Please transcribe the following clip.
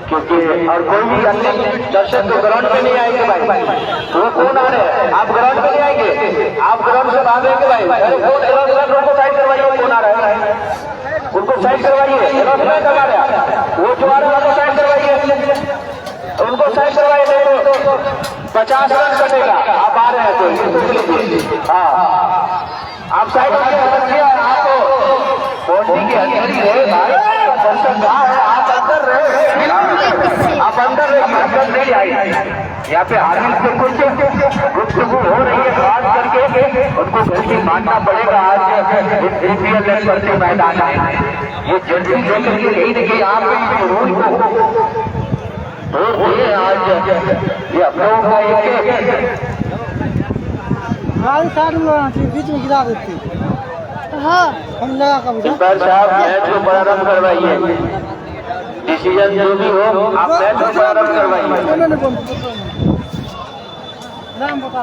क्योंकि और कोई भी अन्य दर्शक तो ग्राउंड पे नहीं आएंगे भाई। वो कौन आ रहे हैं? आप ग्राउंड पे नहीं आएंगे, आप ग्राउंड से भागेंगे भाई। अरे कौन उनको साइड करवाइए, कौन आ रहा है उनको साइड करवाइए। वो जो आ रहे हैं उनको साइड करवाइए, उनको साइड करवाइए। देखो 50 रन कटेगा, आप आ रहे हैं तो हाँ आप साइड होइए। आपको बॉडी की अंदर ही है भाई, दर्शक कहाँ है? आप अंदर रहे, आप अंदर रहे, अंदर नहीं आई। यहाँ पे आदिल से कुछ गुफ्तगू हो रही है, खास करके उनको जल्दी मानना पड़ेगा। आज APL लेवल के मैदान में ये जल्दी लेकर के यही देखिए आप रोज को आज ये हम लोगों का एक बीच में गिरा देती। हाँ हम लगा अंपायर साहब मैच को प्रारंभ करवाइए। डिसीजन जो भी हो आप मैच को प्रारंभ करवाइए। नाम बता